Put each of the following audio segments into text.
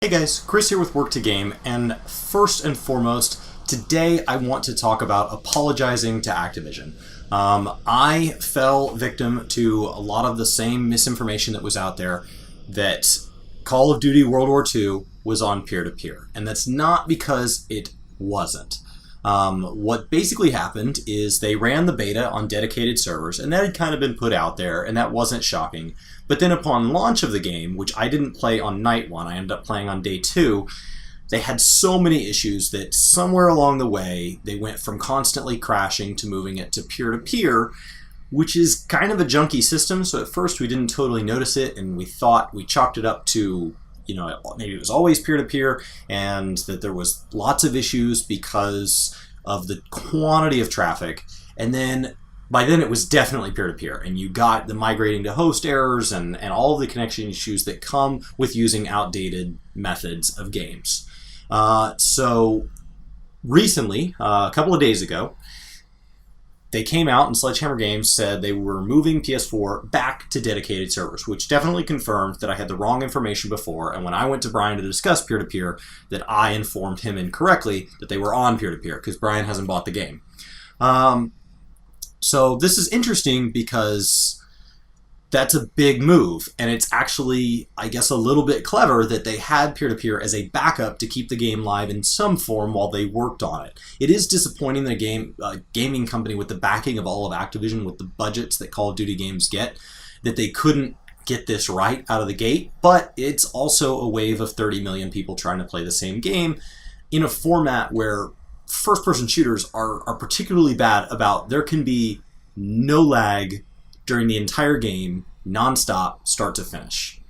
Hey guys, Chris here with Work2Game, and first and foremost, today I want to talk about apologizing to Activision. I fell victim to a lot of the same misinformation that was out there, that Call of Duty World War II was on peer-to-peer, and that's not because it wasn't. What basically happened is they ran the beta on dedicated servers, and that had kind of been put out there, and that wasn't shocking. But then upon launch of the game, which I didn't play on night one, I ended up playing on day two, they had so many issues that somewhere along the way, they went from constantly crashing to moving it to peer-to-peer, which is kind of a junky system, so at first we didn't totally notice it, and we thought we chalked it up to, maybe it was always peer-to-peer, and that there was lots of issues because of the quantity of traffic. And then by then it was definitely peer-to-peer, and you got the migrating to host errors and all the connection issues that come with using outdated methods of games. So recently, a couple of days ago, they came out and Sledgehammer Games said they were moving PS4 back to dedicated servers, which definitely confirmed that I had the wrong information before, and when I went to Brian to discuss peer-to-peer, that I informed him incorrectly that they were on peer-to-peer, because Brian hasn't bought the game. So this is interesting because that's a big move, and it's actually, I guess, a little bit clever that they had peer-to-peer as a backup to keep the game live in some form while they worked on it. It is disappointing that a gaming company with the backing of all of Activision, with the budgets that Call of Duty games get, that they couldn't get this right out of the gate, but it's also a wave of 30 million people trying to play the same game in a format where first-person shooters are particularly bad about there can be no lag during the entire game, non-stop, start to finish.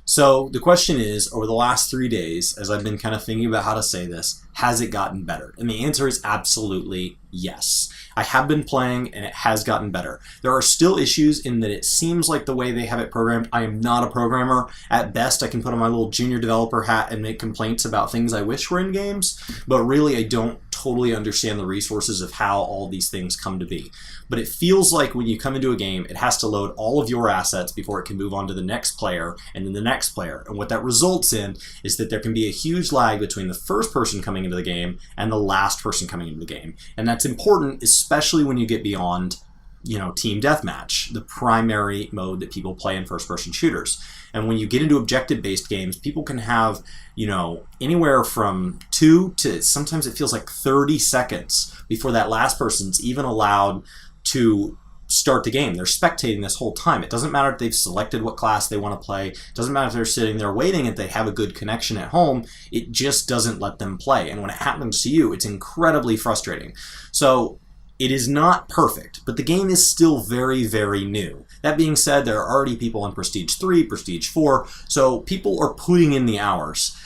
So the question is, over the last 3 days, as I've been kind of thinking about how to say this, has it gotten better? And the answer is absolutely yes. I have been playing, and it has gotten better. There are still issues in that it seems like the way they have it programmed. I am not a programmer. At best, I can put on my little junior developer hat and make complaints about things I wish were in games, but really I don't totally understand the resources of how all these things come to be. But it feels like when you come into a game, it has to load all of your assets before it can move on to the next player and then the next player. And what that results in is that there can be a huge lag between the first person coming into the game and the last person coming into the game. And that's important, especially when you get beyond, team deathmatch, the primary mode that people play in first-person shooters. And when you get into objective-based games, people can have, anywhere from 2 to sometimes it feels like 30 seconds before that last person's even allowed to start the game. They're spectating this whole time. It doesn't matter if they've selected what class they want to play. It doesn't matter if they're sitting there waiting if they have a good connection at home. It just doesn't let them play. And when it happens to you, it's incredibly frustrating. So it is not perfect, but the game is still very, very new. That being said, there are already people on Prestige 3, Prestige 4, so people are putting in the hours.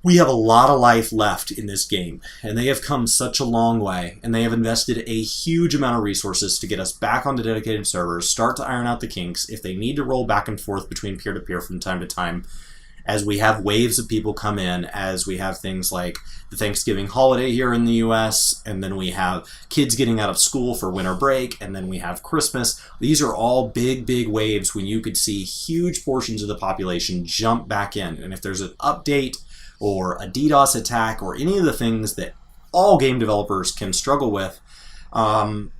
We have a lot of life left in this game, and they have come such a long way, and they have invested a huge amount of resources to get us back onto dedicated servers, start to iron out the kinks, if they need to roll back and forth between peer-to-peer from time to time, as we have waves of people come in, as we have things like the Thanksgiving holiday here in the US, and then we have kids getting out of school for winter break, and then we have Christmas. These are all big, big waves when you could see huge portions of the population jump back in. And if there's an update or a DDoS attack or any of the things that all game developers can struggle with,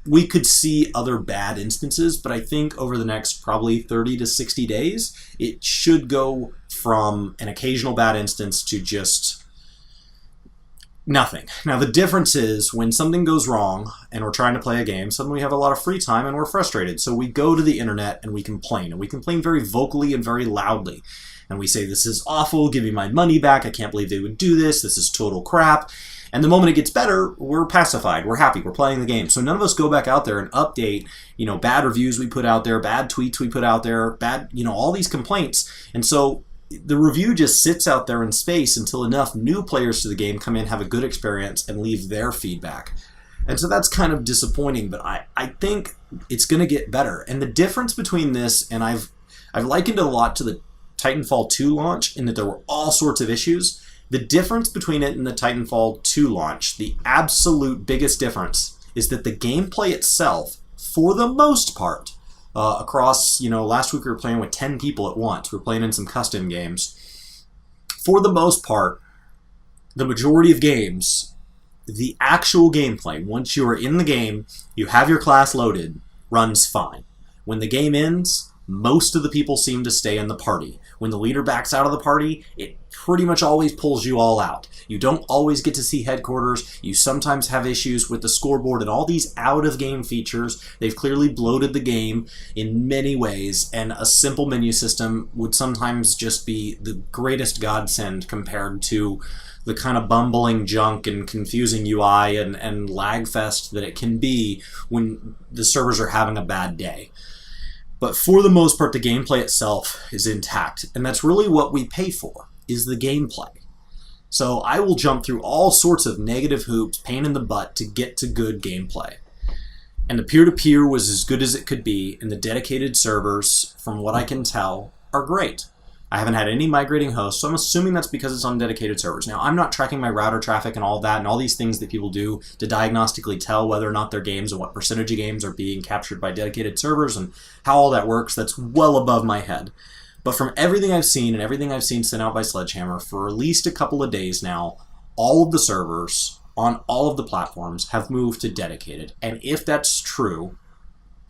we could see other bad instances, but I think over the next probably 30 to 60 days, it should go from an occasional bad instance to just nothing. Now, the difference is when something goes wrong and we're trying to play a game, suddenly we have a lot of free time and we're frustrated. So we go to the internet and we complain, and we complain very vocally and very loudly. And we say, this is awful, give me my money back, I can't believe they would do this is total crap. And the moment it gets better, we're pacified, we're happy, we're playing the game. So none of us go back out there and update, bad reviews we put out there, bad tweets we put out there, bad, all these complaints. And so the review just sits out there in space until enough new players to the game come in, have a good experience, and leave their feedback. And so that's kind of disappointing, but I think it's going to get better. And the difference between this, and I've likened it a lot to the Titanfall 2 launch in that there were all sorts of issues. The difference between it and the Titanfall 2 launch, the absolute biggest difference, is that the gameplay itself, for the most part, across, last week we were playing with 10 people at once. We were playing in some custom games. for the most part, the majority of games, the actual gameplay, once you are in the game, you have your class loaded, runs fine. When the game ends, most of the people seem to stay in the party. When the leader backs out of the party, it pretty much always pulls you all out. You don't always get to see headquarters. You sometimes have issues with the scoreboard and all these out-of-game features. They've clearly bloated the game in many ways, and a simple menu system would sometimes just be the greatest godsend compared to the kind of bumbling junk and confusing UI and lag fest that it can be when the servers are having a bad day. But for the most part, the gameplay itself is intact, and that's really what we pay for, is the gameplay. So I will jump through all sorts of negative hoops, pain in the butt, to get to good gameplay. And the peer-to-peer was as good as it could be, and the dedicated servers, from what I can tell, are great. I haven't had any migrating hosts, so I'm assuming that's because it's on dedicated servers. Now, I'm not tracking my router traffic and all that, and all these things that people do to diagnostically tell whether or not their games and what percentage of games are being captured by dedicated servers and how all that works. That's well above my head. But from everything I've seen and everything I've seen sent out by Sledgehammer for at least a couple of days now, all of the servers on all of the platforms have moved to dedicated. And if that's true,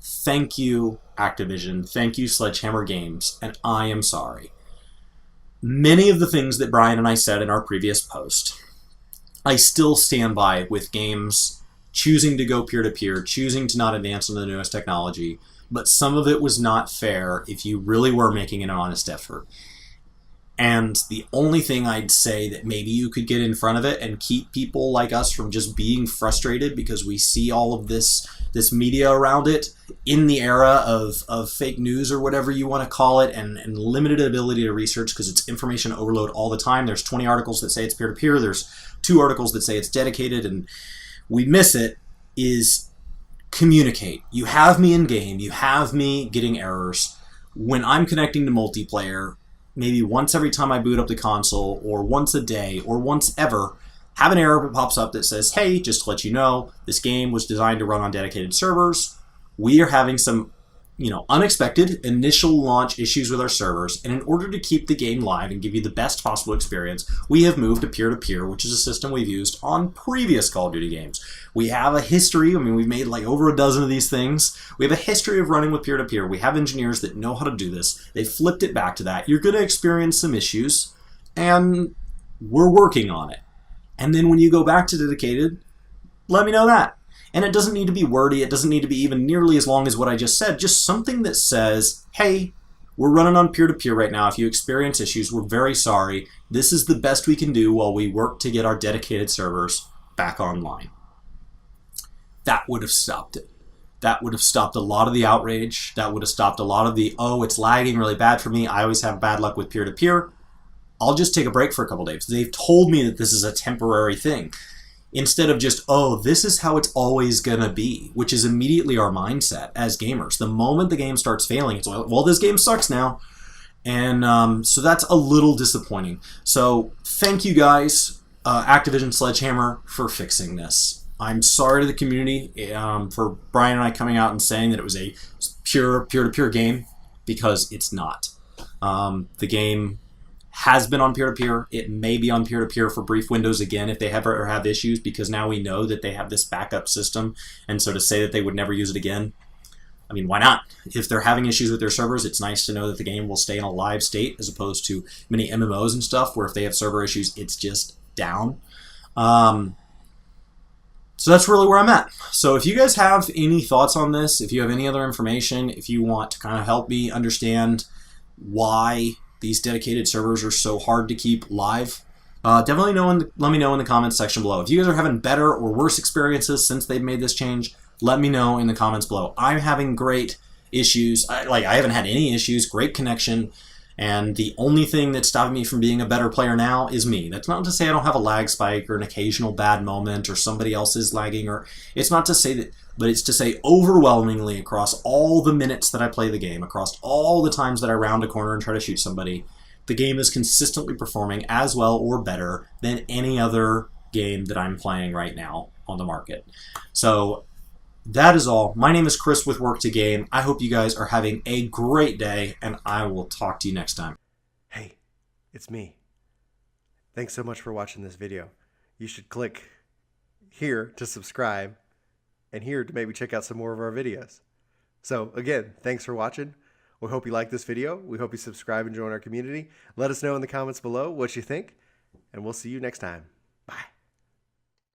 thank you, Activision. Thank you, Sledgehammer Games. And I am sorry. Many of the things that Brian and I said in our previous post, I still stand by with games choosing to go peer-to-peer, choosing to not advance on the newest technology, but some of it was not fair if you really were making an honest effort. And the only thing I'd say that maybe you could get in front of it and keep people like us from just being frustrated because we see all of this media around it in the era of fake news or whatever you want to call it, and limited ability to research because it's information overload all the time. There's 20 articles that say it's peer-to-peer. There's 2 articles that say it's dedicated, and we miss it, is communicate. You have me in game. You have me getting errors. When I'm connecting to multiplayer, maybe once every time I boot up the console, or once a day, or once ever, have an error that pops up that says, hey, just to let you know, this game was designed to run on dedicated servers. We are having some, unexpected initial launch issues with our servers, and in order to keep the game live and give you the best possible experience, we have moved to peer-to-peer, which is a system we've used on previous Call of Duty games. We have a history, we've made like over a dozen of these things. We have a history of running with peer-to-peer. We have engineers that know how to do this. They flipped it back to that. You're going to experience some issues, and we're working on it. And then when you go back to dedicated, let me know that. And it doesn't need to be wordy. It doesn't need to be even nearly as long as what I just said. Just something that says, hey, we're running on peer-to-peer right now. If you experience issues, we're very sorry. This is the best we can do while we work to get our dedicated servers back online. That would have stopped it. That would have stopped a lot of the outrage. That would have stopped a lot of the, oh, it's lagging really bad for me. I always have bad luck with peer-to-peer. I'll just take a break for a couple days. They've told me that this is a temporary thing. Instead of just, oh, this is how it's always going to be, which is immediately our mindset as gamers. The moment the game starts failing, it's, well, this game sucks now. And so that's a little disappointing. So thank you guys, Activision Sledgehammer, for fixing this. I'm sorry to the community for Brian and I coming out and saying that it was a pure peer-to-peer game, because it's not. The game has been on peer-to-peer. It may be on peer-to-peer for brief windows again if they ever have issues, because now we know that they have this backup system, and so to say that they would never use it again, why not? If they're having issues with their servers, it's nice to know that the game will stay in a live state, as opposed to many MMOs and stuff where if they have server issues, it's just down. So that's really where I'm at. So if you guys have any thoughts on this, if you have any other information, if you want to kind of help me understand why these dedicated servers are so hard to keep live, definitely let me know in the comments section below. If you guys are having better or worse experiences since they've made this change, let me know in the comments below. I'm having great issues. I haven't had any issues, great connection, and the only thing that's stopping me from being a better player now is me. That's not to say I don't have a lag spike or an occasional bad moment or somebody else is lagging, or it's not to say that, but it's to say overwhelmingly across all the minutes that I play the game, across all the times that I round a corner and try to shoot somebody, the game is consistently performing as well or better than any other game that I'm playing right now on the market. So that is all. My name is Chris with Work2Game. I hope you guys are having a great day, and I will talk to you next time. Hey, it's me. Thanks so much for watching this video. You should click here to subscribe and here to maybe check out some more of our videos. So again, thanks for watching. We hope you like this video. We hope you subscribe and join our community. Let us know in the comments below what you think, and we'll see you next time. Bye.